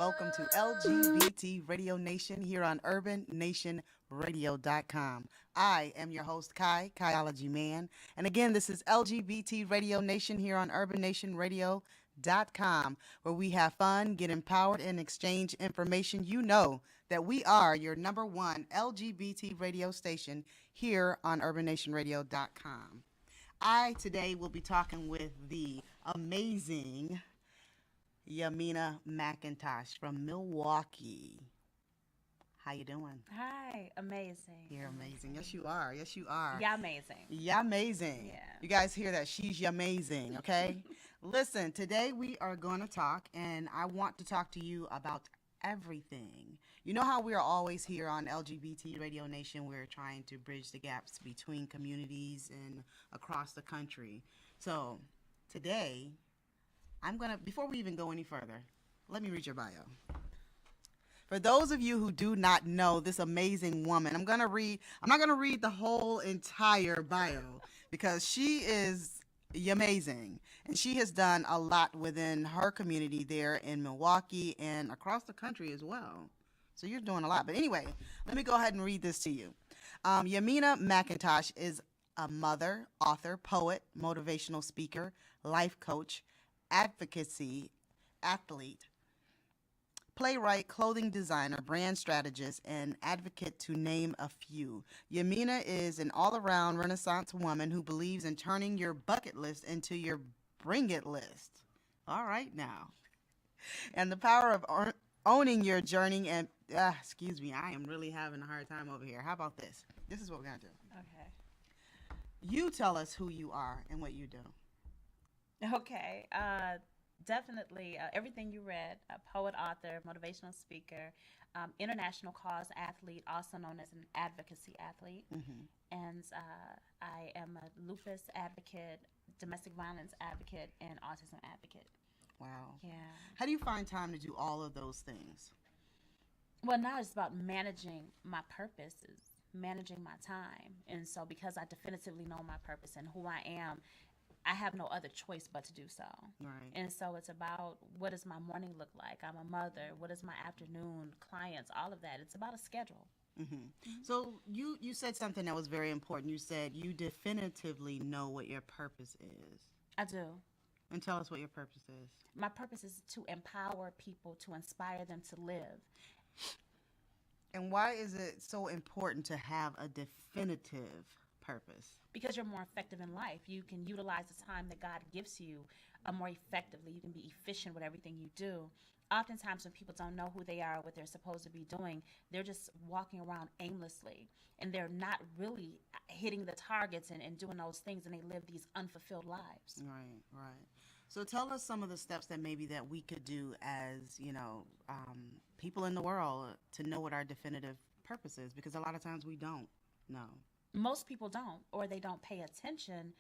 welcome to LGBT Radio Nation here on UrbanNationRadio.com. I am your host, Kai Kaiology Mann. And again, this is LGBT Radio Nation here on UrbanNationRadio.com, where we have fun, get empowered, and exchange information. You know that we are your number one LGBT radio station here on UrbanNationRadio.com. I today will be talking with the amazing Yahminah McIntosh from Milwaukee. How you doing? Hi, amazing. You're amazing. Yes, you are. Yes, you are. Yeah, amazing. Yeah, amazing. Yeah. You guys hear that? She's amazing, okay? Listen, today we are going to talk, and I want to talk to you about everything. You know how we are always here on LGBT Radio Nation, we're trying to bridge the gaps between communities and across the country. So today, before we even go any further, let me read your bio. For those of you who do not know this amazing woman, I'm not going to read the whole entire bio because she is amazing. And she has done a lot within her community there in Milwaukee and across the country as well. So you're doing a lot. But anyway, let me go ahead and read this to you. Yahminah McIntosh is a mother, author, poet, motivational speaker, life coach, advocacy athlete, playwright, clothing designer, brand strategist, and advocate, to name a few. Yahminah is an all-around Renaissance woman who believes in turning your bucket list into your bring it list. All right now. And the power of owning your journey and, excuse me, I am really having a hard time over here. How about this? This is what we're going to do. Okay. You tell us who you are and what you do. Okay. Definitely everything you read, a poet, author, motivational speaker, international cause athlete, also known as an advocacy athlete. Mm-hmm. And I am a lupus advocate, domestic violence advocate, and autism advocate. Wow. Yeah. How do you find time to do all of those things? Well, now it's about managing my purposes, managing my time. And so because I definitively know my purpose and who I am, I have no other choice but to do so. Right. And so it's about, what does my morning look like? I'm a mother. What is my afternoon? Clients, all of that. It's about a schedule. Mm-hmm. Mm-hmm. So you said something that was very important. You said you definitively know what your purpose is. I do. And tell us what your purpose is. My purpose is to empower people, to inspire them to live. And why is it so important to have a definitive purpose? Because you're more effective in life. You can utilize the time that God gives you more effectively. You can be efficient with everything you do. Oftentimes when people don't know who they are, what they're supposed to be doing, they're just walking around aimlessly, and they're not really hitting the targets and doing those things, and they live these unfulfilled lives. Right, right. So tell us some of the steps that maybe that we could do as, people in the world to know what our definitive purpose is, because a lot of times we don't know. Most people don't, or they don't pay attention,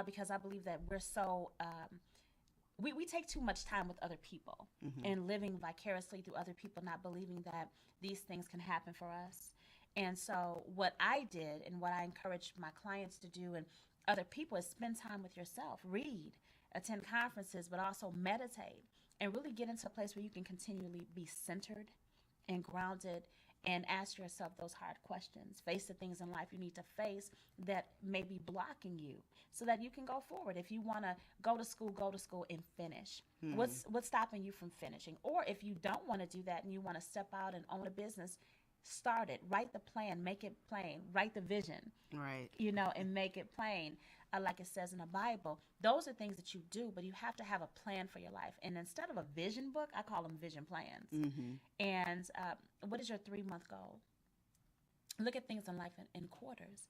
because I believe that we're so we take too much time with other people, mm-hmm. and living vicariously through other people, not believing that these things can happen for us. And so what I did and what I encourage my clients to do and other people is spend time with yourself, read, attend conferences, but also meditate and really get into a place where you can continually be centered and grounded and ask yourself those hard questions. Face the things in life you need to face that may be blocking you so that you can go forward. If you want to go to school and finish. Mm-hmm. What's stopping you from finishing? Or if you don't want to do that and you want to step out and own a business, start it. Write the plan, make it plain. Write the vision, right? And make it plain. Like it says in the Bible, those are things that you do, but you have to have a plan for your life. And instead of a vision book, I call them vision plans. Mm-hmm. And what is your 3-month goal? Look at things in life in quarters,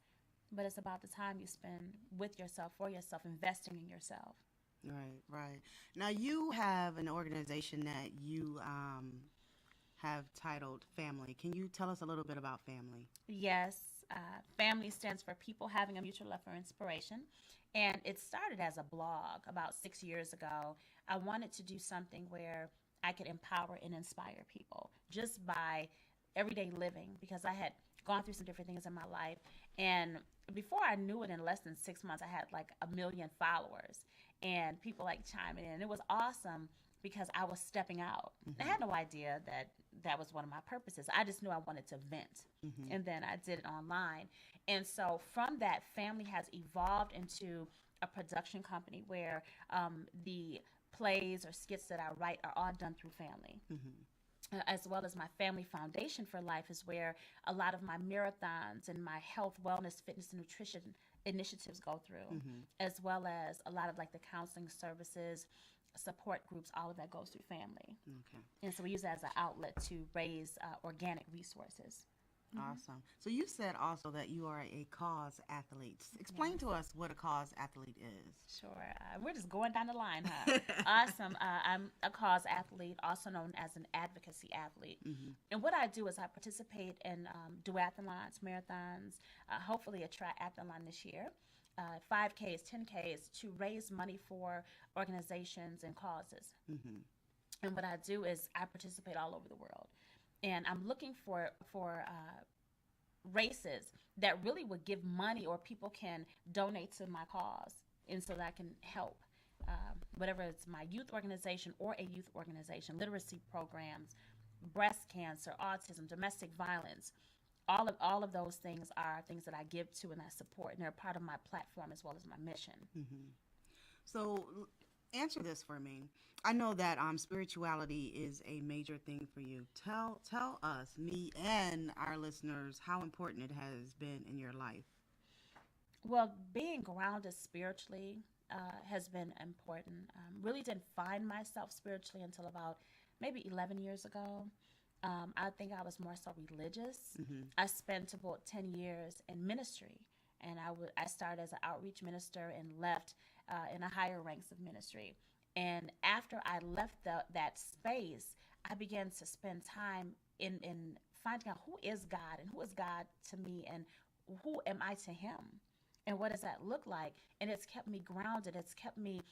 but it's about the time you spend with yourself, for yourself, investing in yourself. Right, right. Now you have an organization that you have titled Family. Can you tell us a little bit about Family? Yes. Family stands for People Having a Mutual Love for Inspiration. And it started as a blog about 6 years ago. I wanted to do something where I could empower and inspire people just by everyday living, because I had gone through some different things in my life. And before I knew it, in less than 6 months, I had like 1 million followers and people like chiming in. It was awesome. because I was stepping out. I had no idea that that was one of my purposes. I just knew I wanted to vent. And then I did it online. And so from that, family has evolved into a production company where the plays or skits that I write are all done through family. As well as my Family Foundation for Life is where a lot of my marathons and my health, wellness, fitness, and nutrition initiatives go through, as well as a lot of like the counseling services, support groups, all of that goes through family. And so we use that as an outlet to raise organic resources. Awesome. So you said also that you are a cause athlete. Explain to us what a cause athlete is. Sure. We're just going down the line, huh? Awesome. I'm a cause athlete, also known as an advocacy athlete. And what I do is I participate in duathlons, marathons, hopefully a triathlon this year, 5Ks, 10Ks, to raise money for organizations and causes. And what I do is I participate all over the world. And I'm looking for races that really would give money, or people can donate to my cause, and so that I can help, whatever it's my youth organization or a youth organization, literacy programs, breast cancer, autism, domestic violence. All of those things are things that I give to and I support, and they're part of my platform as well as my mission. So answer this for me. I know that spirituality is a major thing for you. Tell us, me and our listeners, how important it has been in your life. Well, being grounded spiritually has been important. Really didn't find myself spiritually until about maybe 11 years ago. I think I was more so religious. I spent about 10 years in ministry, and I started as an outreach minister and left in a higher ranks of ministry. And after I left that space, I began to spend time in finding out who is God and who is God to me and who am I to him and what does that look like. And it's kept me grounded. It's kept me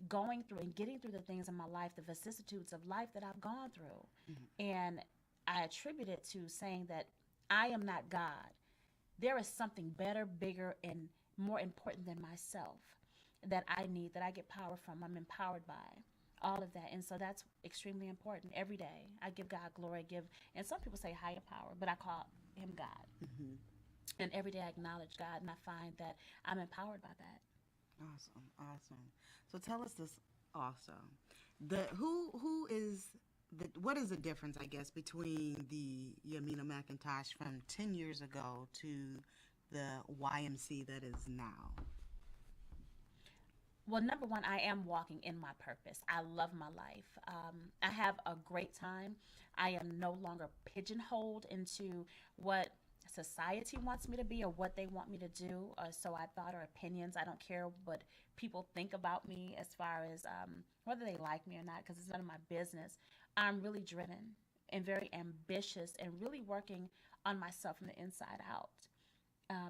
going through and getting through the things in my life, the vicissitudes of life that I've gone through. And I attribute it to saying that I am not God. There is something better, bigger, and more important than myself that I need, that I get power from, I'm empowered by, all of that. And so that's extremely important. Every day I give God glory, and some people say higher power, but I call him God. And every day I acknowledge God, and I find that I'm empowered by that. Awesome. So tell us this also. What is the difference, I guess, between the Yahminah McIntosh from 10 years ago to the YMC that is now? Well, number one, I am walking in my purpose. I love my life. I have a great time. I am no longer pigeonholed into what society wants me to be or what they want me to do. So I thought or opinions. I don't care what people think about me as far as whether they like me or not, because it's none of my business. I'm really driven and very ambitious and really working on myself from the inside out.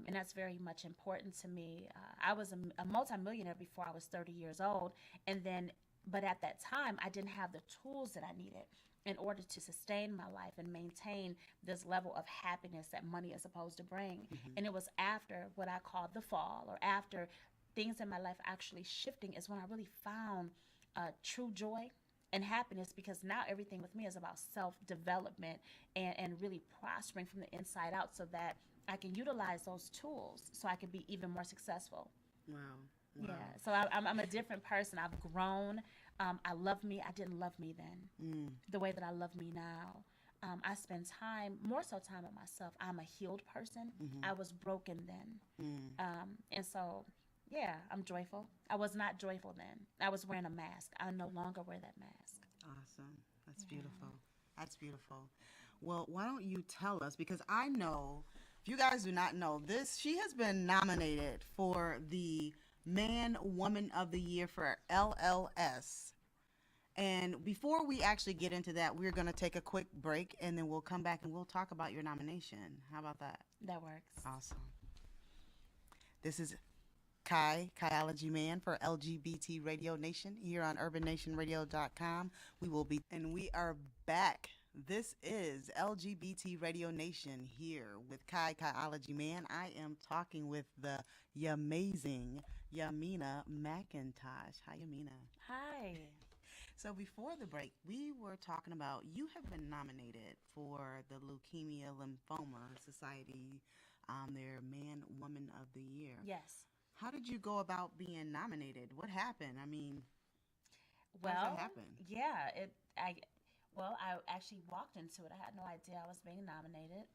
And that's very much important to me. I was a multimillionaire before I was 30 years old. But at that time, I didn't have the tools that I needed in order to sustain my life and maintain this level of happiness that money is supposed to bring. And it was after what I call the fall, or after things in my life actually shifting, is when I really found true joy and happiness, because now everything with me is about self-development and really prospering from the inside out, so that I can utilize those tools so I can be even more successful. Wow. Yeah. So I'm a different person. I've grown. I love me. I didn't love me then the way that I love me now. I spend more time with myself. I'm a healed person. I was broken then. And so, yeah, I'm joyful. I was not joyful then. I was wearing a mask. I no longer wear that mask. Awesome. That's beautiful. That's beautiful. Well, why don't you tell us, because I know, if you guys do not know this, she has been nominated for the Man Woman of the Year for LLS. And before we actually get into that, we're going to take a quick break, and then we'll come back and we'll talk about your nomination. How about that? That works. Awesome. This is Kai Kaiology Mann for LGBT Radio Nation here on urbannationradio.com. We are back. This is LGBT Radio Nation here with Kai Kaiology Mann. I am talking with the amazing Yahminah McIntosh. Hi, Yahminah. Hi. So before the break, we were talking about you have been nominated for the Leukemia Lymphoma Society, their Man Woman of the Year. Yes. How did you go about being nominated? What happened? I mean, how did Well, that happen? yeah, I actually walked into it. I had no idea I was being nominated.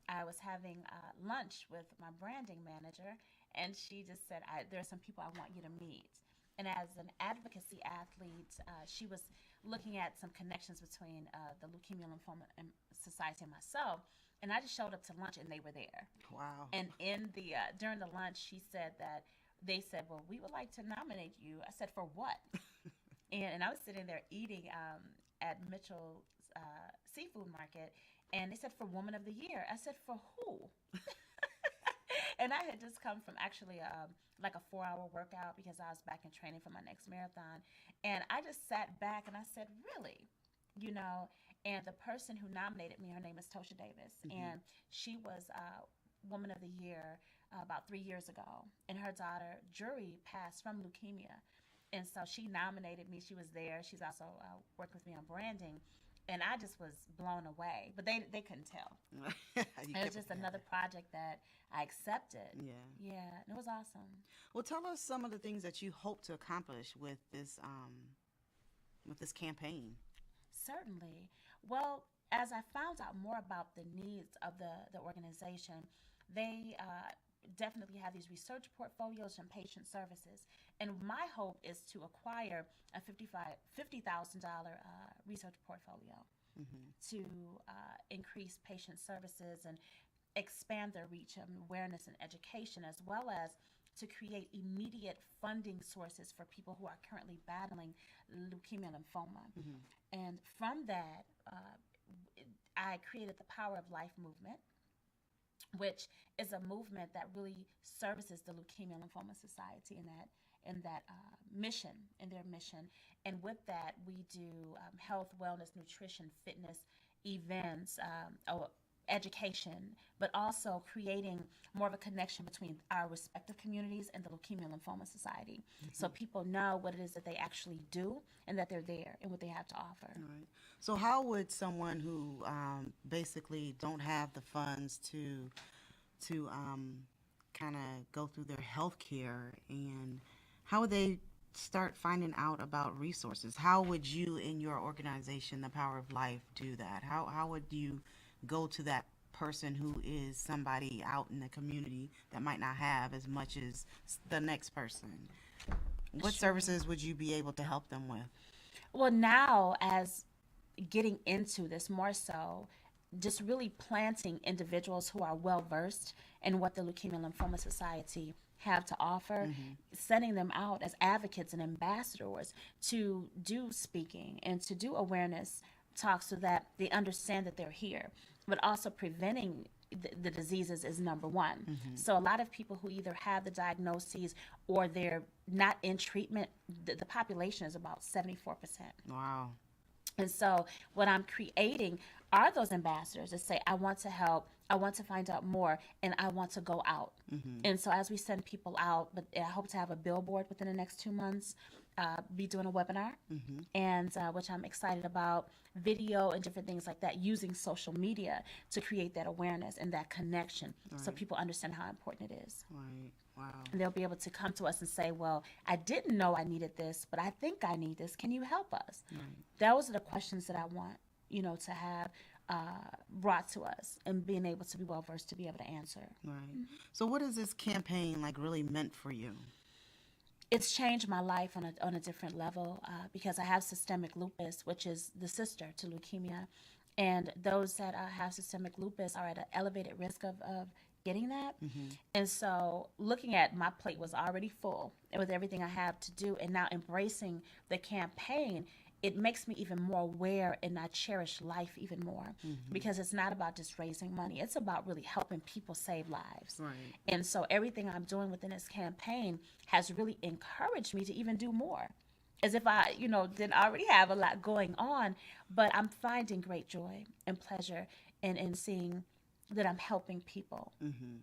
I was having lunch with my branding manager, and she just said, "There are some people I want you to meet." And as an advocacy athlete, she was looking at some connections between the Leukemia Lymphoma Society and myself. And I just showed up to lunch, and they were there. Wow. And in the during the lunch, she said that they said, "Well, we would like to nominate you." I said, "For what?" And I was sitting there eating at Mitchell's seafood market, and they said, "For Woman of the Year." I said, "For who?" And I had just come from actually like a 4-hour workout because I was back in training for my next marathon. And I just sat back and I said, "Really?" You know, and the person who nominated me, her name is Tosha Davis, and she was Woman of the Year about 3 years ago. And her daughter, Jury, passed from leukemia. And so she nominated me. She was there. She's also worked with me on branding. And I just was blown away. But they couldn't tell. It was just another project that I accepted. Yeah. Yeah, and it was awesome. Well, tell us some of the things that you hope to accomplish with this campaign. Certainly. Well, as I found out more about the needs of the organization, they definitely have these research portfolios and patient services. And my hope is to acquire a $50,000 research portfolio to increase patient services and expand their reach and awareness and education, as well as to create immediate funding sources for people who are currently battling leukemia and lymphoma. And from that, I created the Power of Life movement, which is a movement that really services the Leukemia and Lymphoma Society in that mission, in their mission. And with that, we do health, wellness, nutrition, fitness events, education, but also creating more of a connection between our respective communities and the Leukemia and Lymphoma Society. So people know what it is that they actually do and that they're there and what they have to offer. Right. So how would someone who basically don't have the funds to kind of go through their health care, and how would they start finding out about resources? How would you in your organization, the Power of Life, do that? How would you go to that person who is somebody out in the community that might not have as much as the next person? What services would you be able to help them with? Well, now as getting into this more so, just really planting individuals who are well versed in what the Leukemia and Lymphoma Society have to offer, sending them out as advocates and ambassadors to do speaking and to do awareness talks so that they understand that they're here, but also preventing the diseases is number one. So a lot of people who either have the diagnoses or they're not in treatment, the population is about 74%. Wow. And so what I'm creating are those ambassadors that say, I want to help, I want to find out more, and I want to go out. And so as we send people out, but I hope to have a billboard within the next 2 months, be doing a webinar, and which I'm excited about, video and different things like that, using social media to create that awareness and that connection so people understand how important it is. Right. Wow. And they'll be able to come to us and say, well, I didn't know I needed this, but I think I need this. Can you help us? Those are the questions that I want, to have brought to us and being able to be well-versed to be able to answer. Right. So what is this campaign really meant for you? It's changed my life on a different level because I have systemic lupus, which is the sister to leukemia. And those that have systemic lupus are at an elevated risk of getting that. And so looking at my plate was already full with everything I have to do, and now embracing the campaign, it makes me even more aware, and I cherish life even more because it's not about just raising money. It's about really helping people save lives. Right. And so everything I'm doing within this campaign has really encouraged me to even do more, as if I, didn't already have a lot going on, but I'm finding great joy and pleasure in seeing that I'm helping people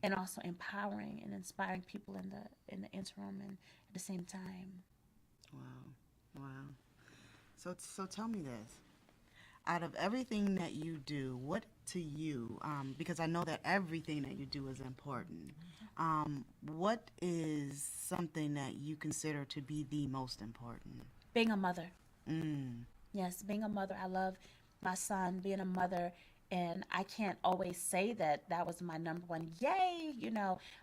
and also empowering and inspiring people in the interim and at the same time. Wow. So tell me this. Out of everything that you do, what to you, because I know that everything that you do is important, what is something that you consider to be the most important? Being a mother. Mm. Yes, being a mother. I love my son, being a mother. And I can't always say that that was my number one, yay,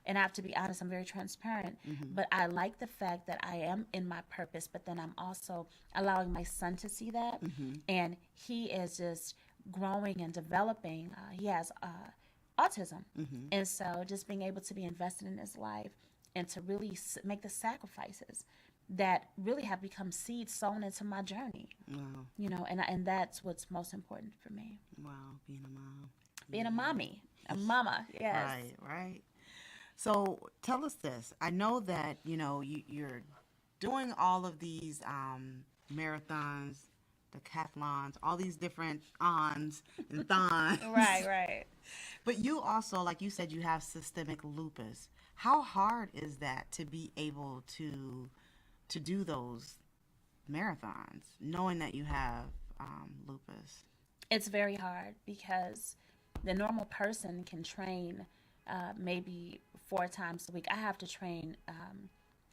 And I have to be honest, I'm very transparent. But I like the fact that I am in my purpose, but then I'm also allowing my son to see that. And he is just growing and developing. He has autism. And so just being able to be invested in his life and to really make the sacrifices that really have become seeds sown into my journey. Wow. And that's what's most important for me. Wow, being a mom. Being a mommy, a mama, yes. Right. So tell us this. I know that, you're doing all of these marathons, decathlons, all these different ons and thons. Right. But you also, like you said, you have systemic lupus. How hard is that to be able to do those marathons, knowing that you have lupus? It's very hard because the normal person can train maybe 4 times a week. I have to train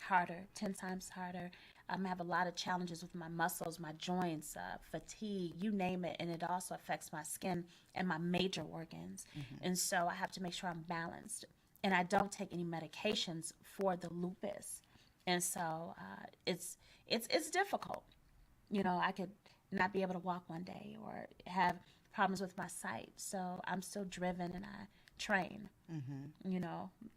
harder, 10 times harder. I have a lot of challenges with my muscles, my joints, fatigue, you name it. And it also affects my skin and my major organs. And so I have to make sure I'm balanced. And I don't take any medications for the lupus. And so it's difficult. I could not be able to walk one day or have problems with my sight. So I'm still driven and I train.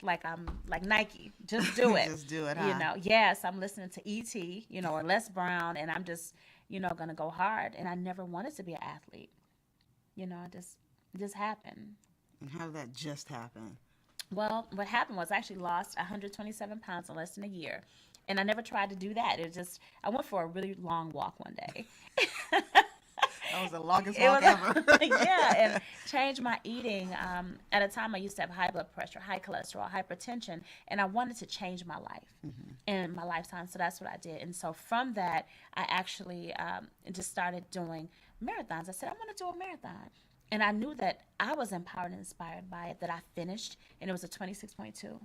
Like I'm like Nike. Just do it. Just do it, huh? Yes, I'm listening to E.T., or Les Brown, and I'm just, going to go hard. And I never wanted to be an athlete. It just happened. And how did that just happen? Well, what happened was I actually lost 127 pounds in less than a year. And I never tried to do that. I went for a really long walk one day. That was the longest walk ever. Yeah, and changed my eating. At a time, I used to have high blood pressure, high cholesterol, hypertension, and I wanted to change my life and my lifetime. So that's what I did. And so from that, I actually just started doing marathons. I said, I want to do a marathon. And I knew that I was empowered and inspired by it, that I finished, and it was a 26.2.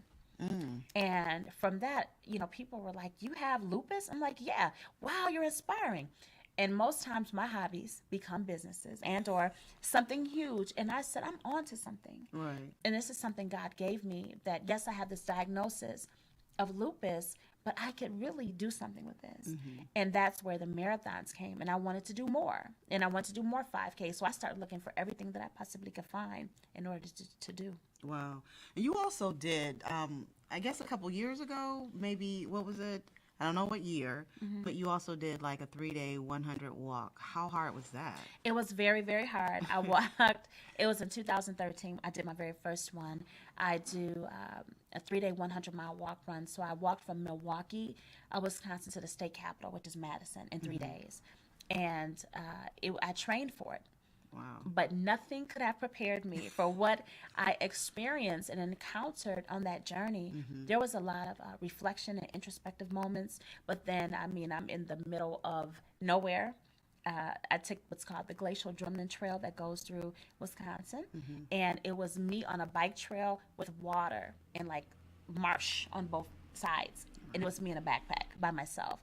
And from that, people were like, you have lupus? I'm like, yeah. Wow, you're inspiring. And most times my hobbies become businesses and or something huge. And I said, I'm on to something. Right. And this is something God gave me, that yes, I have this diagnosis of lupus, but I could really do something with this. And that's where the marathons came. And I wanted to do more. And I wanted to do more 5K. So I started looking for everything that I possibly could find in order to do. Wow. And you also did, I guess a couple years ago, maybe, what was it? I don't know what year, but you also did like a 3-day 100 walk. How hard was that? It was very, very hard. I walked, it was in 2013. I did my very first one. I do a 3-day 100-mile walk run. So I walked from Milwaukee, Wisconsin to the state capital, which is Madison, in 3 days. And I trained for it. Wow. But nothing could have prepared me for what I experienced and encountered on that journey. There was a lot of reflection and introspective moments, but then, I'm in the middle of nowhere. I took what's called the Glacial Drumlin Trail that goes through Wisconsin, and it was me on a bike trail with water and like marsh on both sides, and it was me in a backpack by myself.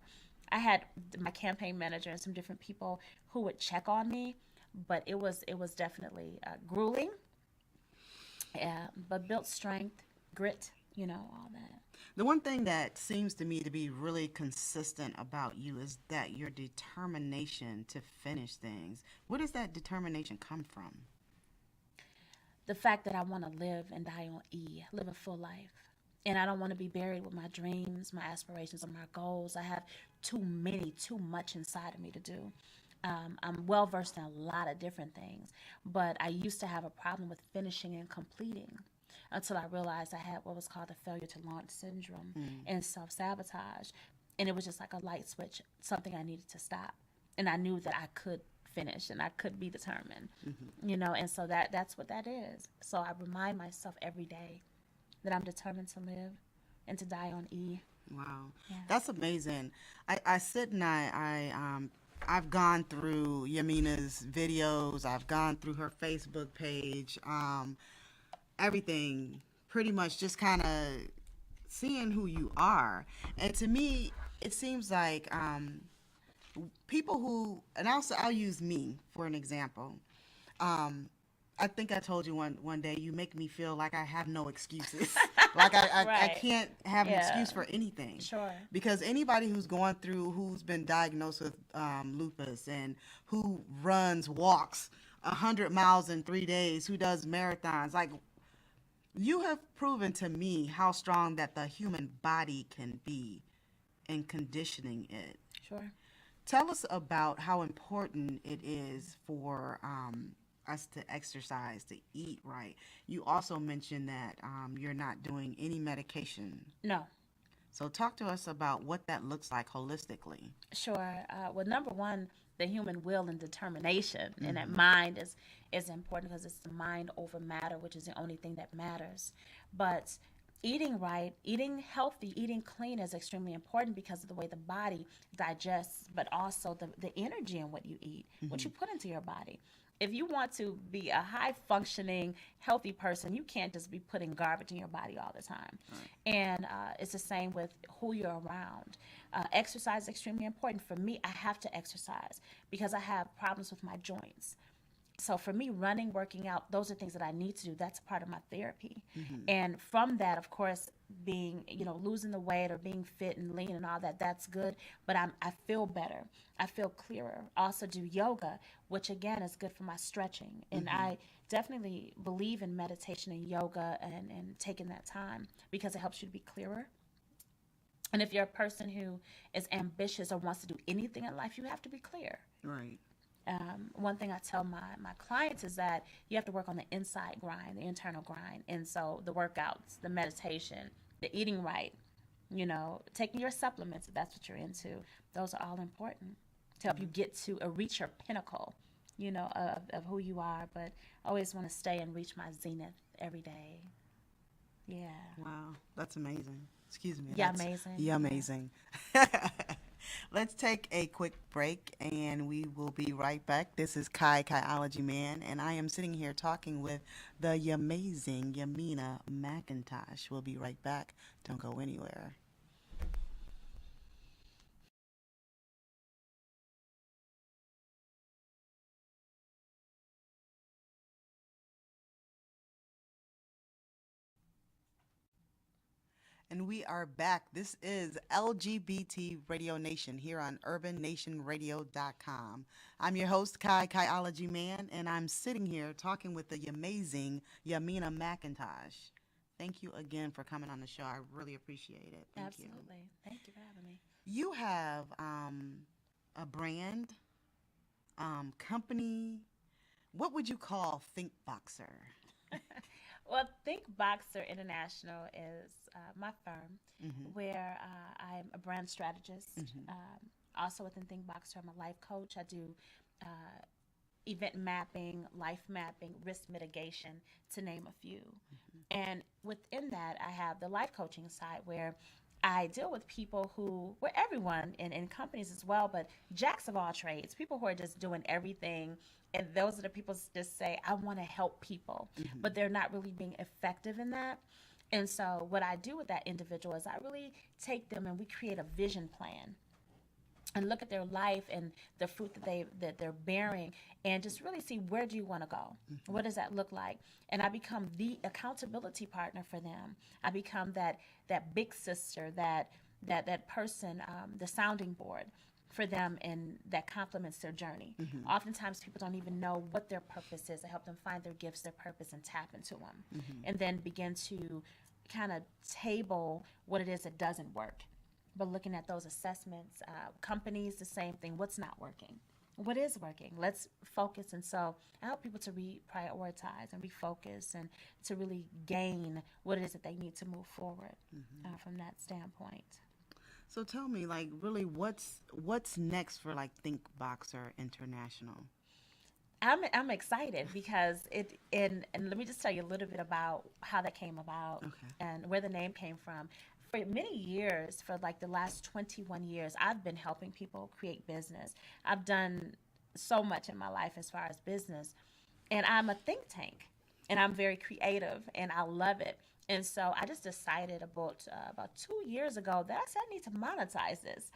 I had my campaign manager and some different people who would check on me, but it was definitely grueling, but built strength, grit, all that. The one thing that seems to me to be really consistent about you is that your determination to finish things. Where does that determination come from? The fact that I want to live and die on E, live a full life. And I don't want to be buried with my dreams, my aspirations, and my goals. I have too much inside of me to do. I'm well versed in a lot of different things, but I used to have a problem with finishing and completing until I realized I had what was called a failure to launch syndrome and self-sabotage. And it was just like a light switch, something I needed to stop. And I knew that I could finish and I could be determined, and so that's what that is. So I remind myself every day that I'm determined to live and to die on E. Wow. Yeah. That's amazing. I sit and I I've gone through Yahminah's videos. I've gone through her Facebook page. Everything, pretty much just kind of seeing who you are. And to me, it seems like people who, and I'll use me for an example. I think I told you one day, you make me feel like I have no excuses. Like I Right. can't have an Yeah. excuse for anything. Sure. Because anybody who's going through, who's been diagnosed with lupus and who walks 100 miles in 3 days, who does marathons, like, you have proven to me how strong that the human body can be in conditioning it. Sure. Tell us about how important it is for us to exercise, to eat right. You also mentioned that you're not doing any medication. No. So talk to us about what that looks like holistically. Sure. Well, number one, the human will and determination, and that mind is important because it's the mind over matter, which is the only thing that matters. But eating right, eating healthy, eating clean is extremely important because of the way the body digests, but also the energy in what you eat, what you put into your body. If you want to be a high functioning, healthy person, you can't just be putting garbage in your body all the time. Right. And it's the same with who you're around. Exercise is extremely important. For me, I have to exercise because I have problems with my joints. So for me, running, working out, those are things that I need to do. That's part of my therapy. And from that, of course, being, losing the weight or being fit and lean and all that, that's good. But I feel better. I feel clearer. Also do yoga, which again is good for my stretching. And I definitely believe in meditation and yoga and taking that time because it helps you to be clearer. And if you're a person who is ambitious or wants to do anything in life, you have to be clear. Right. One thing I tell my clients is that you have to work on the inside grind, the internal grind. And so the workouts, the meditation, the eating right, taking your supplements if that's what you're into, those are all important to help you get to reach your pinnacle, of who you are. But I always want to stay and reach my zenith every day. Yeah. Wow. That's amazing. Excuse me. Yeah, amazing. Yeah, amazing. Let's take a quick break and we will be right back. This is Kai Kaiology Mann, and I am sitting here talking with the amazing Yahminah McIntosh. We'll be right back. Don't go anywhere. And we are back. This is LGBT Radio Nation here on urbannationradio.com. I'm your host, Kai Kaiology Mann, and I'm sitting here talking with the amazing Yahminah McIntosh. Thank you again for coming on the show. I really appreciate it. Thank you. Absolutely. Thank you for having me. You have a brand, company. What would you call Think Boxer? Well, Think Boxer International is my firm where I'm a brand strategist. Also within Think Boxer, I'm a life coach. I do event mapping, life mapping, risk mitigation, to name a few. And within that, I have the life coaching side where I deal with people who, well, everyone in companies as well, but jacks of all trades, people who are just doing everything. And those are the people who just say, I want to help people, but they're not really being effective in that. And so what I do with that individual is I really take them and we create a vision plan and look at their life and the fruit that they're bearing and just really see, where do you want to go? What does that look like? And I become the accountability partner for them. I become that big sister, that person, the sounding board for them, and that complements their journey. Oftentimes people don't even know what their purpose is. I help them find their gifts, their purpose, and tap into them. And then begin to kind of table what it is that doesn't work. But looking at those assessments, companies, the same thing. What's not working? What is working? Let's focus. And so I help people to reprioritize and refocus and to really gain what it is that they need to move forward from that standpoint. So tell me, like, really, what's next for, like, Think Boxer International? I'm excited because and let me just tell you a little bit about how that came about and where the name came from. for many years, for like the last 21 years, I've been helping people create business. I've done so much in my life as far as business. And I'm a think tank, and I'm very creative, and I love it. And so I just decided about 2 years ago that I said I need to monetize this.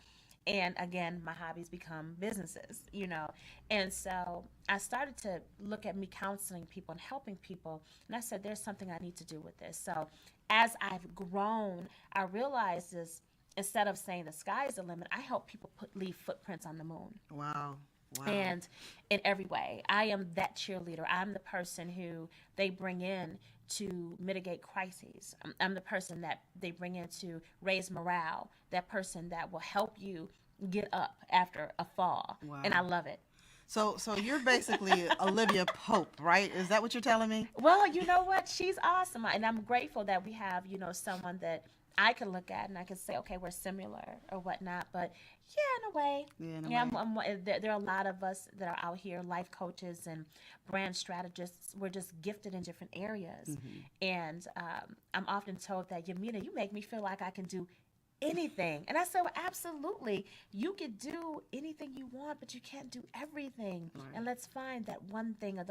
And again, my hobbies become businesses, you know. And so I started to look at me counseling people and helping people. And I said, there's something I need to do with this. So as I've grown, I realized this, instead of saying the sky is the limit, I help people leave footprints on the moon. Wow. Wow. And in every way, I am that cheerleader. I'm the person who they bring in to mitigate crises. I'm the person that they bring in to raise morale, that person that will help you get up after a fall. Wow. And I love it. So you're basically Olivia Pope, right? Is that what you're telling me? Well, you know what? She's awesome. And I'm grateful that we have, you know, someone that I can look at and I can say, okay, we're similar or whatnot. But yeah, in a way. Yeah, in a way. There are a lot of us that are out here, life coaches and brand strategists. We're just gifted in different areas. Mm-hmm. And I'm often told that, Yahminah, you make me feel like I can do anything. And I said, well, absolutely. You can do anything you want, but you can't do everything. Right. And let's find that one thing or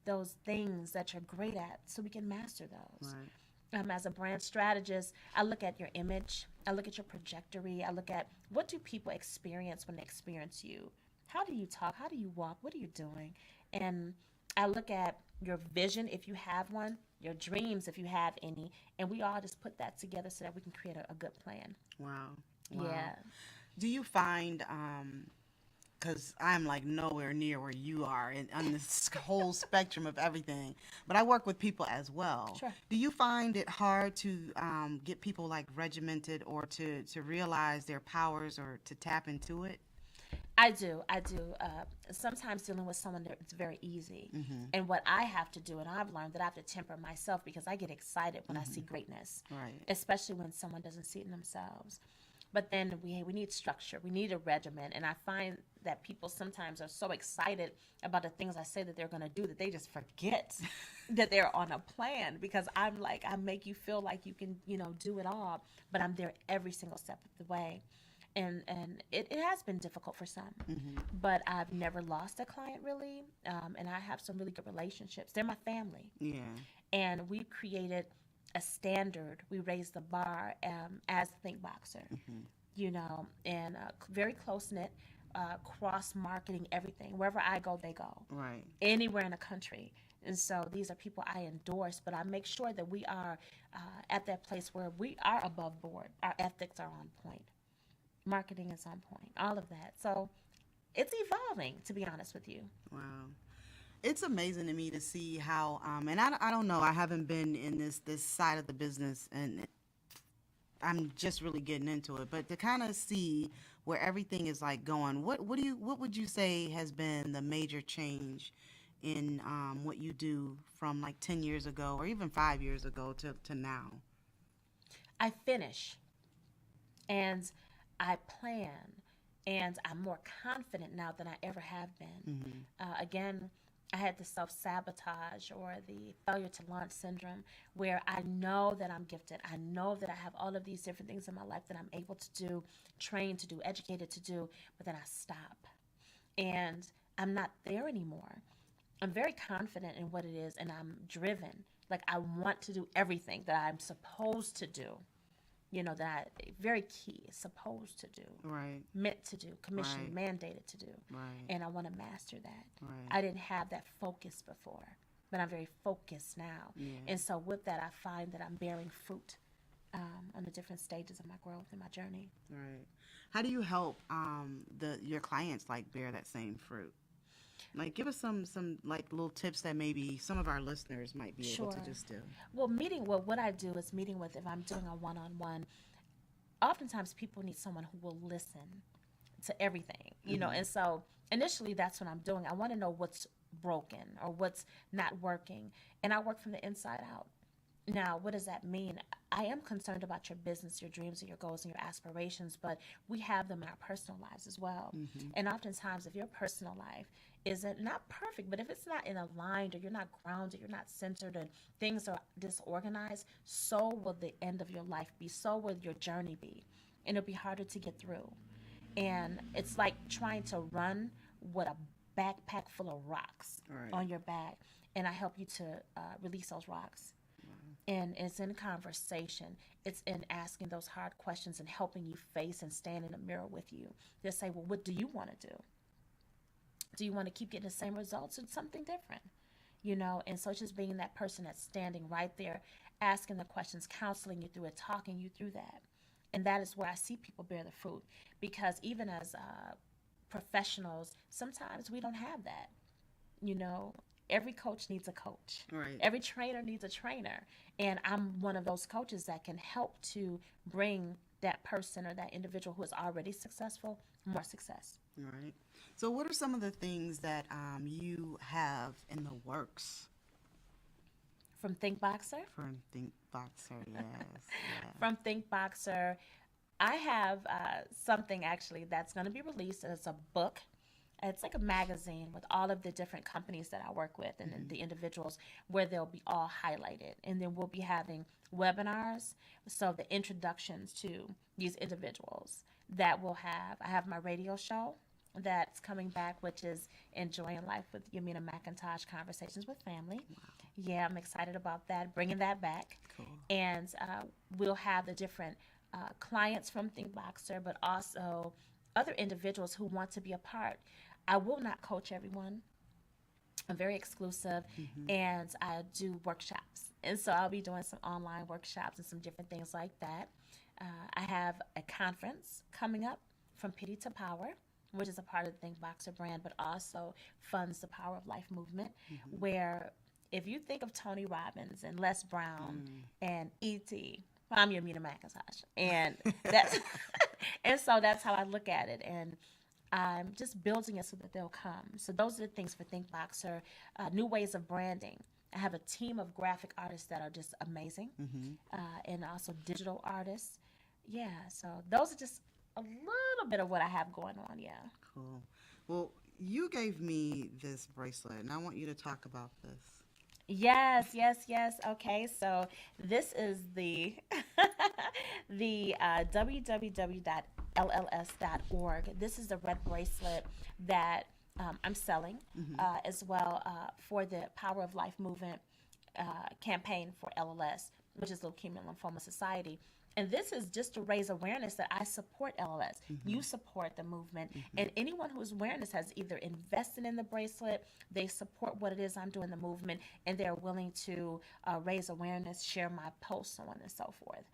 those things that you're great at so we can master those. Right. As a brand strategist, I look at your image, I look at your trajectory, I look at what do people experience when they experience you? How do you talk? How do you walk? What are you doing? And I look at your vision, if you have one, your dreams, if you have any, and we all just put that together so that we can create a good plan. Wow. Yeah. Do you find, because I'm like nowhere near where you are on this whole spectrum of everything, but I work with people as well. Sure. Do you find it hard to get people like regimented or to realize their powers or to tap into it? I do. Sometimes dealing with someone, it's very easy. Mm-hmm. And what I have to do, and I've learned that I have to temper myself because I get excited when I see greatness, right? Especially when someone doesn't see it in themselves. But then we need structure. We need a regimen. And I find that people sometimes are so excited about the things I say that they're going to do that they just forget that they're on a plan, because I'm like, I make you feel like you can, you know, do it all, but I'm there every single step of the way. And it has been difficult for some, but I've never lost a client really. And I have some really good relationships. They're my family. Yeah. And we've created a standard. We raised the bar as a Think Boxer, you know, and very close-knit, cross-marketing everything. Wherever I go, they go. Right. Anywhere in the country. And so these are people I endorse, but I make sure that we are at that place where we are above board. Our ethics are on point. Marketing is on point, all of that. So it's evolving, to be honest with you. Wow. It's amazing to me to see how, and I don't know, I haven't been in this side of the business, and I'm just really getting into it, but to kind of see where everything is like going, what would you say has been the major change in what you do from like 10 years ago or even 5 years ago to now? I finish, and I plan, and I'm more confident now than I ever have been. Again, I had the self-sabotage or the failure to launch syndrome, where I know that I'm gifted. I know that I have all of these different things in my life that I'm able to do, trained to do, educated to do, but then I stop. And I'm not there anymore. I'm very confident in what it is, and I'm driven. Like, I want to do everything that I'm supposed to do. You know, that very key, supposed to do, right? Meant to do, commissioned, right. Mandated to do, right? And I want to master that. Right. I didn't have that focus before, but I'm very focused now. Yeah. And so with that, I find that I'm bearing fruit on the different stages of my growth and my journey. Right. How do you help your clients like bear that same fruit? Like, give us some like little tips that maybe some of our listeners might be able to just do. Well, what I do is meeting with, if I'm doing a one-on-one, oftentimes people need someone who will listen to everything, you know, and so initially that's what I'm doing. I want to know what's broken or what's not working, and I work from the inside out. Now, what does that mean? I am concerned about your business, your dreams, and your goals and your aspirations, but we have them in our personal lives as well. And oftentimes, if your personal life isn't not perfect, but if it's not in aligned, or you're not grounded, you're not centered, and things are disorganized, so will the end of your life be. So will your journey be, and it'll be harder to get through. And it's like trying to run with a backpack full of rocks Right. on your back, and I help you to release those rocks. And it's in conversation. It's in asking those hard questions and helping you face and stand in the mirror with you. Just say, well, what do you want to do? Do you want to keep getting the same results or something different? And so just being that person that's standing right there, asking the questions, counseling you through it, talking you through that. And that is where I see people bear the fruit. Because even as professionals, sometimes we don't have that. Every coach needs a coach. Right. Every trainer needs a trainer. And I'm one of those coaches that can help to bring that person or that individual who is already successful more success. Right. So what are some of the things that you have in the works? From Think Boxer? From Think Boxer, yes. Yeah. From Think Boxer, I have something actually that's going to be released. It's a book. It's like a magazine with all of the different companies that I work with and the individuals, where they'll be all highlighted. And then we'll be having webinars, so the introductions to these individuals that we'll have. I have my radio show that's coming back, which is Enjoying Life with Yahminah McIntosh, Conversations with Family. Wow. Yeah, I'm excited about that, bringing that back. Cool. And we'll have the different clients from Think Boxer, but also other individuals who want to be a part. I will not coach everyone. I'm very exclusive, and I do workshops. And so I'll be doing some online workshops and some different things like that. I have a conference coming up, From Pity to Power, which is a part of the Think Boxer brand, but also funds the Power of Life movement, where if you think of Tony Robbins and Les Brown and E.T., I'm Yahminah McIntosh. And that's and so that's how I look at it. And I'm just building it so that they'll come. So those are the things for Think Boxer. New ways of branding. I have a team of graphic artists that are just amazing, and also digital artists. Yeah, so those are just a little bit of what I have going on, yeah. Cool. Well, you gave me this bracelet, and I want you to talk about this. Yes. Okay, so this is the the www.lls.org. This is the red bracelet that I'm selling as well for the Power of Life movement campaign for LLS, which is Leukemia and Lymphoma Society. And this is just to raise awareness that I support LLS. You support the movement. And anyone who's awareness has either invested in the bracelet, they support what it is I'm doing, the movement, and they're willing to raise awareness, share my posts, so on and so forth.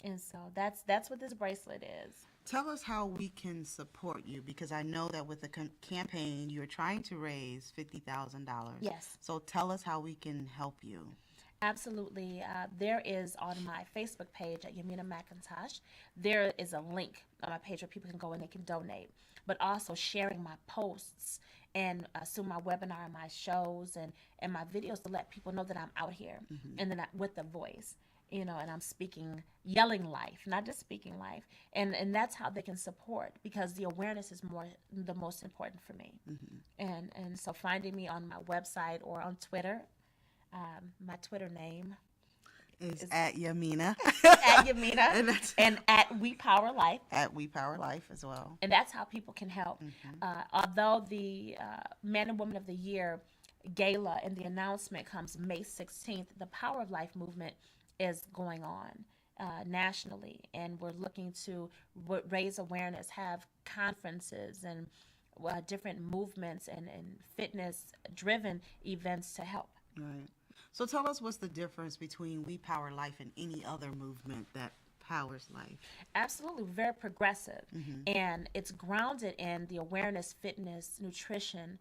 And so that's what this bracelet is. Tell us how we can support you, because I know that with the campaign, you're trying to raise $50,000. Yes. So tell us how we can help you. Absolutely. There is on my Facebook page at Yahminah McIntosh, there is a link on my page where people can go and they can donate. But also sharing my posts and soon my webinar and my shows and my videos to let people know that I'm out here and then with the voice, and I'm speaking, yelling life, not just speaking life. And that's how they can support, because the awareness is the most important for me. And so finding me on my website or on Twitter. My Twitter name is at Yahminah. At Yahminah. and at We Power Life. At We Power Life as well. And that's how people can help. Although the Man and Woman of the Year gala and the announcement comes May 16th, the Power of Life movement is going on nationally. And we're looking to raise awareness, have conferences and different movements and fitness-driven events to help. Right. So tell us, what's the difference between We Power Life and any other movement that powers life? Absolutely, very progressive. And it's grounded in the awareness, fitness, nutrition,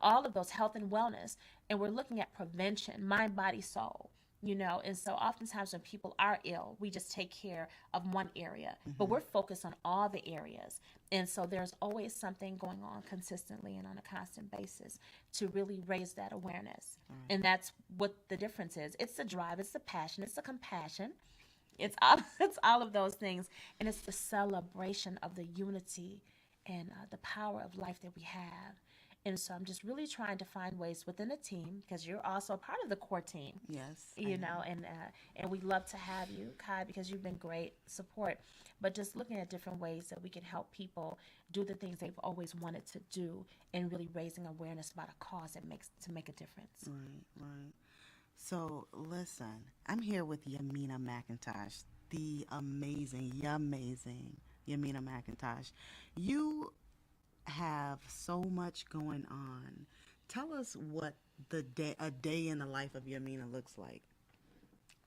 all of those, health and wellness. And we're looking at prevention, mind, body, soul. And so oftentimes when people are ill, we just take care of one area, but we're focused on all the areas. And so there's always something going on consistently and on a constant basis to really raise that awareness. And that's what the difference is. It's the drive, it's the passion, it's the compassion. It's all, it's all of those things. And it's the celebration of the unity and the power of life that we have. And so I'm just really trying to find ways within a team, because you're also a part of the core team. Yes. And we love to have you, Kai, because you've been great support. But just looking at different ways that we can help people do the things they've always wanted to do, and really raising awareness about a cause that makes a difference. Right. So listen, I'm here with Yahminah McIntosh, the amazing Yahminah McIntosh. You have so much going on. Tell us what a day in the life of Yahminah looks like.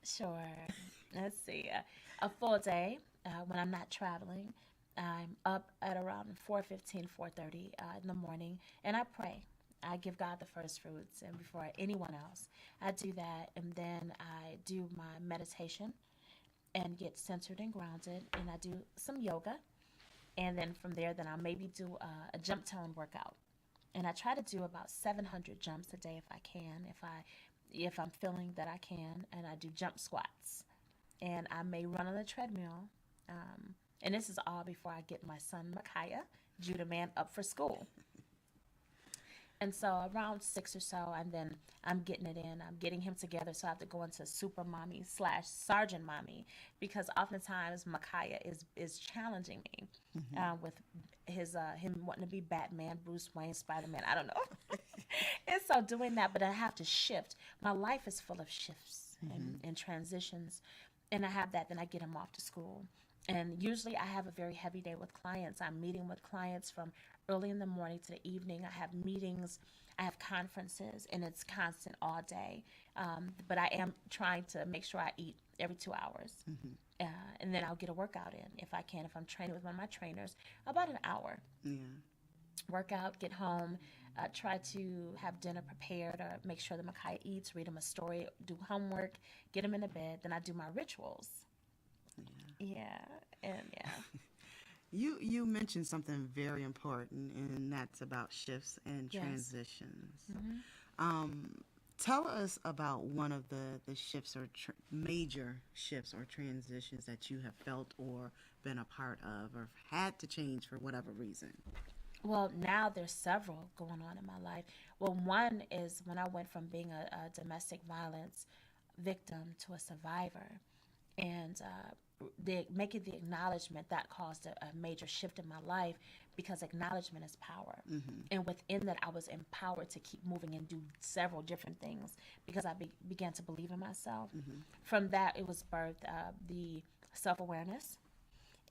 Sure. Let's see. A full day when I'm not traveling. I'm up at around 4:15, 4:30 in the morning, and I pray. I give God the first fruits, and before anyone else, I do that, and then I do my meditation and get centered and grounded, and I do some yoga. And then from there, then I'll maybe do a jump tone workout. And I try to do about 700 jumps a day if I can, if I'm feeling that I can. And I do jump squats. And I may run on the treadmill. And this is all before I get my son, Micaiah, Judah Man, up for school. And so around 6 or so, and then I'm getting it in. I'm getting him together, so I have to go into super mommy / sergeant mommy, because oftentimes Micaiah is challenging me with him wanting to be Batman, Bruce Wayne, Spider-Man. I don't know. And so doing that, but I have to shift. My life is full of shifts and transitions, and I have that. Then I get him off to school. And usually I have a very heavy day with clients. I'm meeting with clients from early in the morning to the evening. I have meetings, I have conferences, and it's constant all day. But I am trying to make sure I eat every 2 hours. And then I'll get a workout in if I can. If I'm training with one of my trainers, about an hour. Yeah. Workout, get home, try to have dinner prepared, or make sure that Micaiah eats, read him a story, do homework, get him in the bed. Then I do my rituals. Yeah. You mentioned something very important, and that's about shifts and transitions. Tell us about one of the shifts or major shifts or transitions that you have felt or been a part of or had to change for whatever reason. Well, now there's several going on in my life. Well, one is when I went from being a domestic violence victim to a survivor. And making the acknowledgement, that caused a major shift in my life, because acknowledgement is power. And within that, I was empowered to keep moving and do several different things, because I began to believe in myself. From that, it was birthed the self-awareness.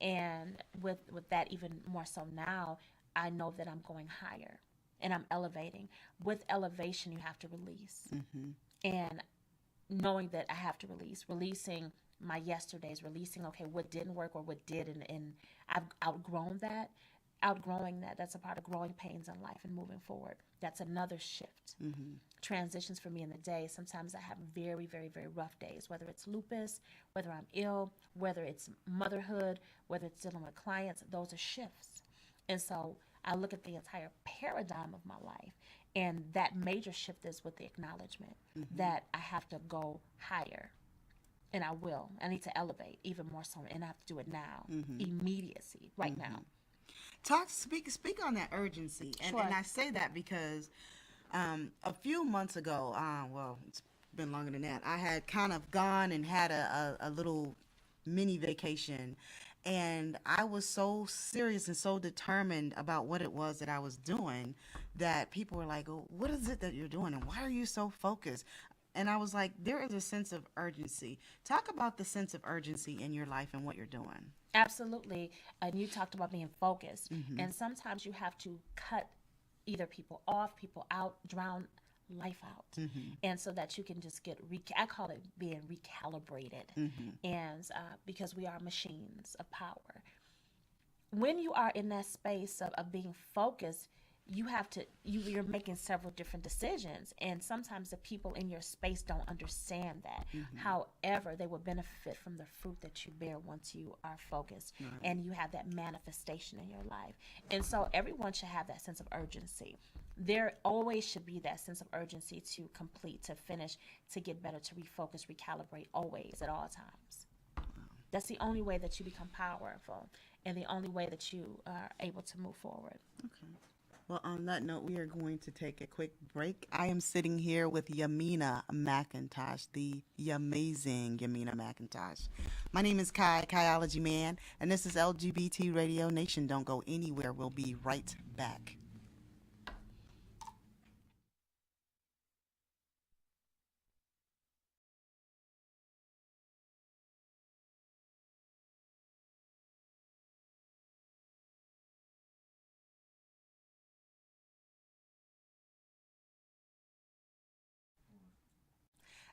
And with that, even more so now, I know that I'm going higher and I'm elevating. With elevation, you have to release. And knowing that I have to releasing my yesterdays, releasing, okay, what didn't work or what did, and I've outgrowing that. That's a part of growing pains in life and moving forward. That's another shift. Transitions for me in the day. Sometimes I have very, very, very rough days, whether it's lupus, whether I'm ill, whether it's motherhood, whether it's dealing with clients. Those are shifts. And so I look at the entire paradigm of my life, and that major shift is with the acknowledgement that I have to go higher. And I will. I need to elevate even more so, and I have to do it now, immediacy, right now. Speak on that urgency, and Sure. and I say that because a few months ago, well, it's been longer than that. I had kind of gone and had a little mini vacation, and I was so serious and so determined about what it was that I was doing that people were like, "Oh, what is it that you're doing, and why are you so focused?" And I was like, there is a sense of urgency. Talk about the sense of urgency in your life and what you're doing. Absolutely. And you talked about being focused. And sometimes you have to cut either people off, people out, drown life out. And so that you can just get, I call it being recalibrated. And because we are machines of power. When you are in that space of being focused, you're making several different decisions, and sometimes the people in your space don't understand that. However, they will benefit from the fruit that you bear once you are focused and you have that manifestation in your life. And so everyone should have that sense of urgency. There always should be that sense of urgency to complete, to finish, to get better, to refocus, recalibrate, always, at all times. That's the only way that you become powerful and the only way that you are able to move forward. Okay. Well, on that note, we are going to take a quick break. I am sitting here with Yahminah McIntosh, the amazing Yahminah McIntosh. My name is Kai Kaiology Mann, and this is LGBT Radio Nation. Don't go anywhere. We'll be right back.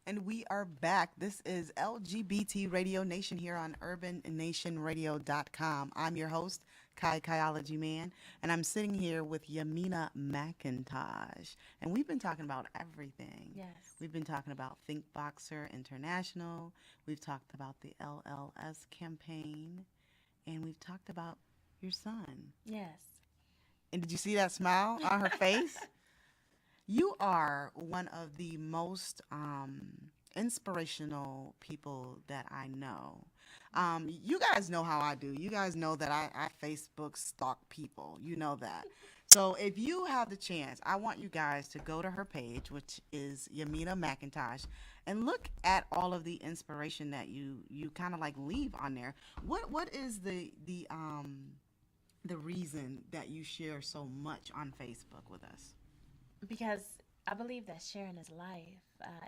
And we are back. This is LGBT Radio Nation here on urbannationradio.com. I'm your host, Kai Kaiology Mann, and I'm sitting here with Yahminah McIntosh. And we've been talking about everything. Yes. We've been talking about Think Boxer International. We've talked about the LLS campaign. And we've talked about your son. Yes. And did you see that smile on her face? You are one of the most inspirational people that I know. You guys know how I do. You guys know that I Facebook stalk people. You know that. So if you have the chance, I want you guys to go to her page, which is Yahminah McIntosh, and look at all of the inspiration that you kind of like leave on there. What is the reason that you share so much on Facebook with us? Because I believe that sharing is life,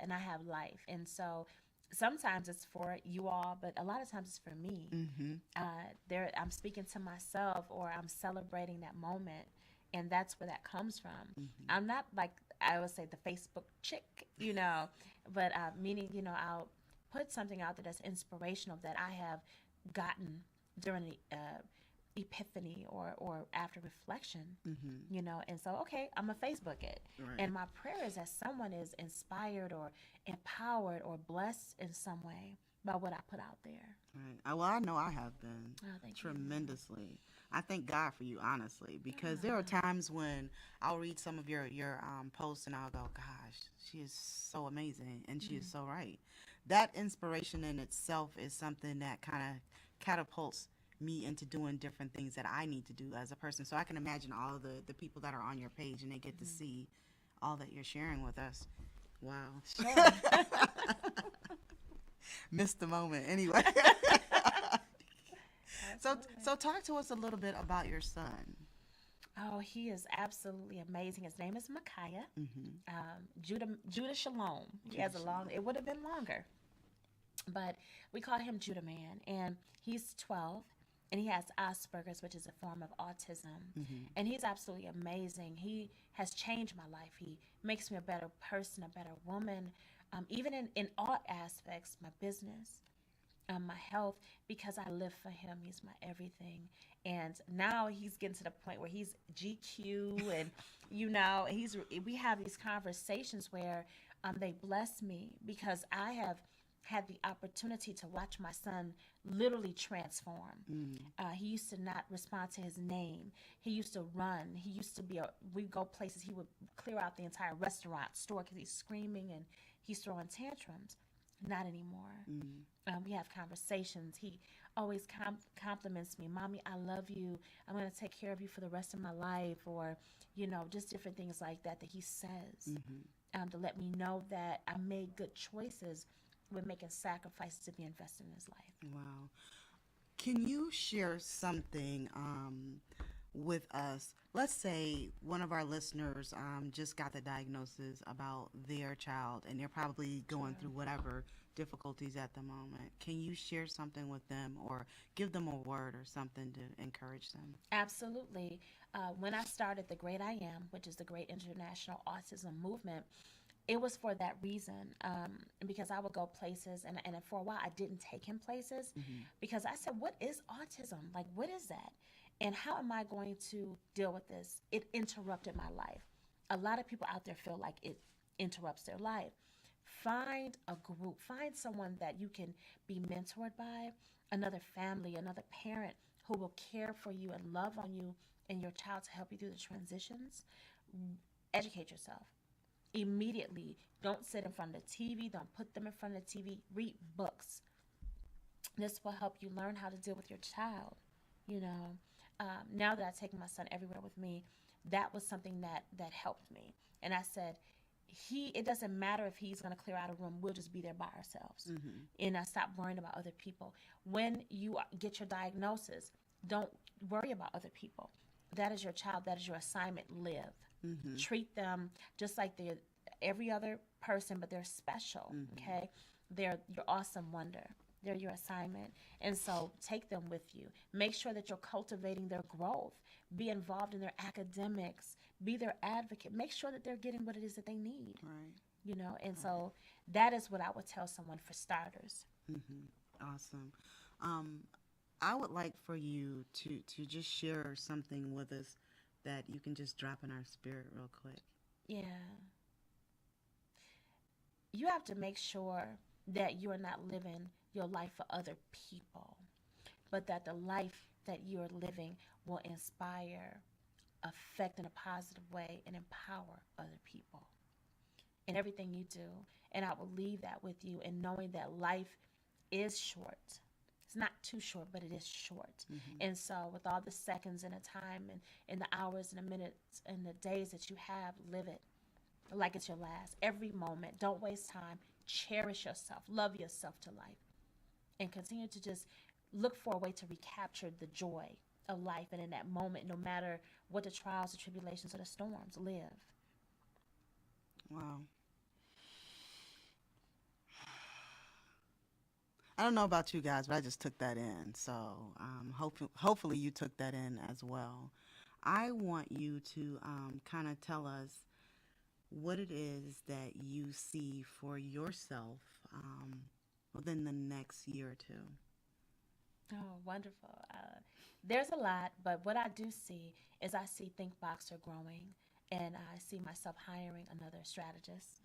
and I have life. And so sometimes it's for you all, but a lot of times it's for me. I'm speaking to myself, or I'm celebrating that moment, and that's where that comes from. I'm not like, I would say, the Facebook chick, but meaning, I'll put something out there that's inspirational that I have gotten during the epiphany or after reflection, and so, okay, I'm a Facebook it. Right. And my prayer is that someone is inspired or empowered or blessed in some way by what I put out there. Right. Well, I know I have been Thank tremendously. You. I thank God for you, honestly, because there are times when I'll read some of your posts and I'll go, gosh, she is so amazing, and she is so right. That inspiration in itself is something that kind of catapults me into doing different things that I need to do as a person. So I can imagine all of the people that are on your page, and they get to see all that you're sharing with us. Wow. Sure. Missed the moment. Anyway. So talk to us a little bit about your son. Oh, he is absolutely amazing. His name is Micaiah. Judah Shalom. He has a long, it would have been longer, but we call him Judah Man, and he's 12. And he has Asperger's, which is a form of autism. And he's absolutely amazing. He has changed my life. He makes me a better person, a better woman, even in all aspects, my business, my health, because I live for him. He's my everything. And now he's getting to the point where he's GQ and, we have these conversations where they bless me, because I have had the opportunity to watch my son literally transform. He used to not respond to his name. He used to run. He used to we'd go places, he would clear out the entire restaurant store because he's screaming and he's throwing tantrums. Not anymore. We have conversations. He always compliments me. Mommy, I love you. I'm going to take care of you for the rest of my life, or, just different things like that he says, to let me know that I made good choices with making sacrifices to be invested in his life. Wow. Can you share something with us? Let's say one of our listeners just got the diagnosis about their child, and they're probably going through whatever difficulties at the moment. Can you share something with them, or give them a word or something to encourage them? Absolutely. When I started the Great I Am, which is the Great International Autism Movement, it was for that reason, because I would go places, and for a while I didn't take him places, because I said, what is autism? Like, what is that? And how am I going to deal with this? It interrupted my life. A lot of people out there feel like it interrupts their life. Find a group, find someone that you can be mentored by, another family, another parent who will care for you and love on you and your child to help you through the transitions. Educate yourself. Immediately, don't sit in front of the TV, don't put them in front of the TV, read books. This will help you learn how to deal with your child. Now that I take my son everywhere with me, that was something that helped me. And I said, it doesn't matter if he's going to clear out a room, we'll just be there by ourselves. And I stopped worrying about other people. When you get your diagnosis, don't worry about other people. That is your child. That is your assignment. Live. Treat them just like they're every other person, but they're special. Okay? They're your awesome wonder. They're your assignment. And so take them with you. Make sure that you're cultivating their growth. Be involved in their academics. Be their advocate. Make sure that they're getting what it is that they need. Right. And so that is what I would tell someone for starters. Awesome. I would like for you to just share something with us that you can just drop in our spirit real quick. Yeah. You have to make sure that you are not living your life for other people, but that the life that you're living will inspire, affect in a positive way, and empower other people in everything you do. And I will leave that with you in knowing that life is short. It's not too short, but it is short. And so with all the seconds and the time and the hours and the minutes and the days that you have, live it like it's your last. Every moment. Don't waste time. Cherish yourself. Love yourself to life. And continue to just look for a way to recapture the joy of life. And in that moment, no matter what the trials, the tribulations, or the storms, live. Wow. I don't know about you guys, but I just took that in. So hopefully you took that in as well. I want you to kind of tell us what it is that you see for yourself within the next year or two. Oh, wonderful. There's a lot, but what I do see is I see Think Boxer growing, and I see myself hiring another strategist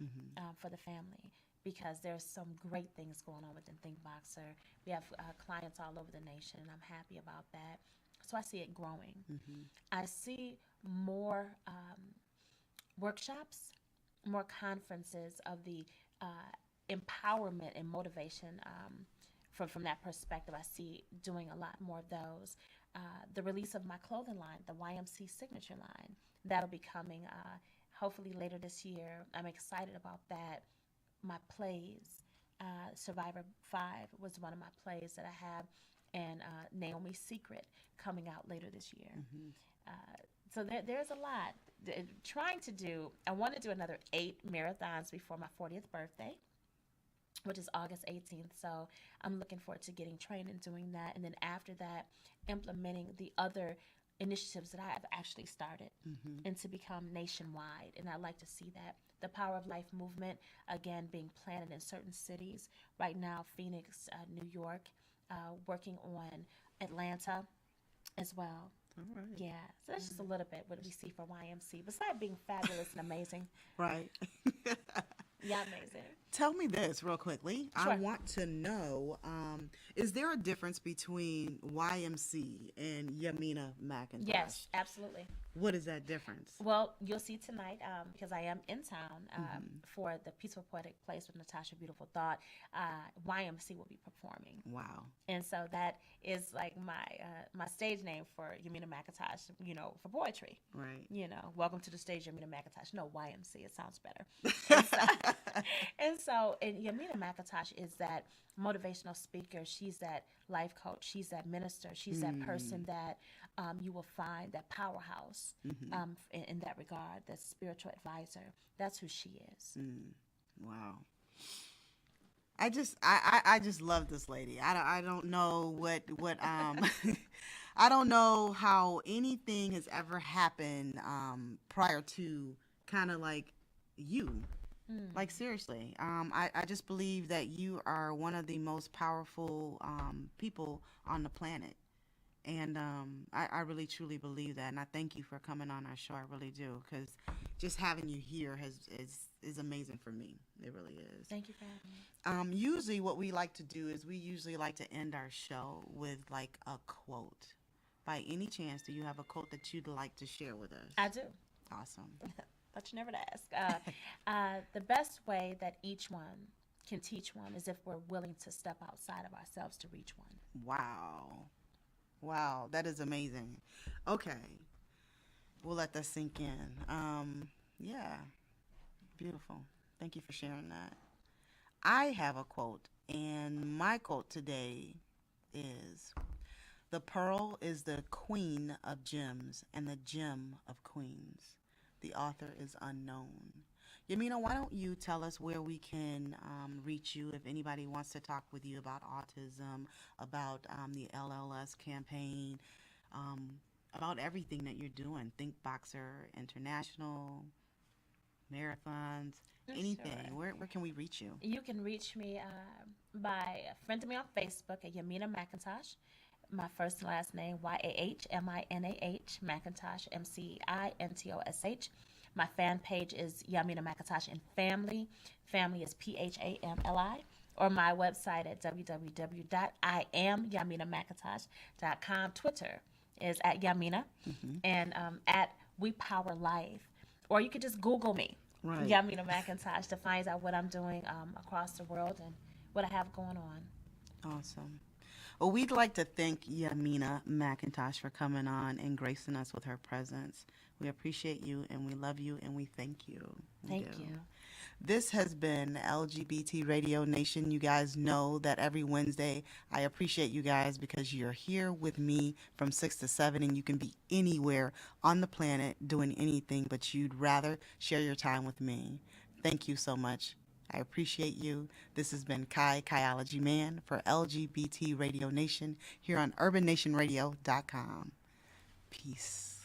for the family, because there's some great things going on within Think Boxer. We have clients all over the nation, and I'm happy about that. So I see it growing. I see more workshops, more conferences of the empowerment and motivation from that perspective. I see doing a lot more of those. The release of my clothing line, the YMC signature line, that'll be coming hopefully later this year. I'm excited about that. My plays, Survivor 5 was one of my plays that I have, and Naomi's Secret coming out later this year. So there's a lot. I want to do another 8 marathons before my 40th birthday, which is August 18th. So I'm looking forward to getting trained and doing that. And then after that, implementing the other initiatives that I have actually started and to become nationwide. And I'd like to see that. The Power of Life movement, again, being planted in certain cities. Right now, Phoenix, New York, working on Atlanta as well. All right. Yeah, so that's just a little bit what we see for YMC. Besides being fabulous and amazing. Right. Yeah, amazing. Tell me this real quickly. Sure. I want to know, is there a difference between YMC and Yahminah McIntosh? Yes, absolutely. What is that difference? Well, you'll see tonight, because I am in town for the Peaceful Poetic Place with Natasha Beautiful Thought. YMC will be performing. Wow. And so that is like my stage name for Yahminah McIntosh, for poetry. Right. Welcome to the stage, Yahminah McIntosh. No, YMC, it sounds better. And Yahminah McIntosh is that motivational speaker. She's that life coach. She's that minister. She's that person that you will find, that powerhouse in that regard, that spiritual advisor. That's who she is. Wow. I just love this lady. I don't know what I don't know how anything has ever happened prior to kind of like you. Like, seriously, I just believe that you are one of the most powerful people on the planet. And I really truly believe that, and I thank you for coming on our show. I really do, because just having you here is amazing for me. It really is. Thank you for having me. Usually, what we like to do is we usually like to end our show with like a quote. By any chance, do you have a quote that you'd like to share with us? I do. Awesome. But you never to ask. The best way that each one can teach one is if we're willing to step outside of ourselves to reach one. Wow. Wow, that is amazing. Okay. We'll let that sink in. Yeah. Beautiful. Thank you for sharing that. I have a quote, and my quote today is, "The pearl is the queen of gems and the gem of queens. The author is unknown." Yahminah, why don't you tell us where we can reach you if anybody wants to talk with you about autism, about the LLS campaign, about everything that you're doing, Think Boxer International, marathons, anything. Sure. Where can we reach you? You can reach me by friending me on Facebook at Yahminah McIntosh. My first and last name, Yahminah, McIntosh, McIntosh. My fan page is Yahminah McIntosh and Family. Family is P.H.A.M.L.I. Or my website at www.IamYahminahMcIntosh.com. Twitter is at Yahminah and at We Power Life. Or you could just Google me, Right. Yahminah McIntosh, to find out what I'm doing across the world and what I have going on. Awesome. Well, we'd like to thank Yahminah McIntosh for coming on and gracing us with her presence. We appreciate you, and we love you, and we thank you. Thank you. This has been LGBT Radio Nation. You guys know that every Wednesday I appreciate you guys because you're here with me from 6 to 7, and you can be anywhere on the planet doing anything, but you'd rather share your time with me. Thank you so much. I appreciate you. This has been Kai Kaiology Mann for LGBT Radio Nation here on urbannationradio.com. Peace.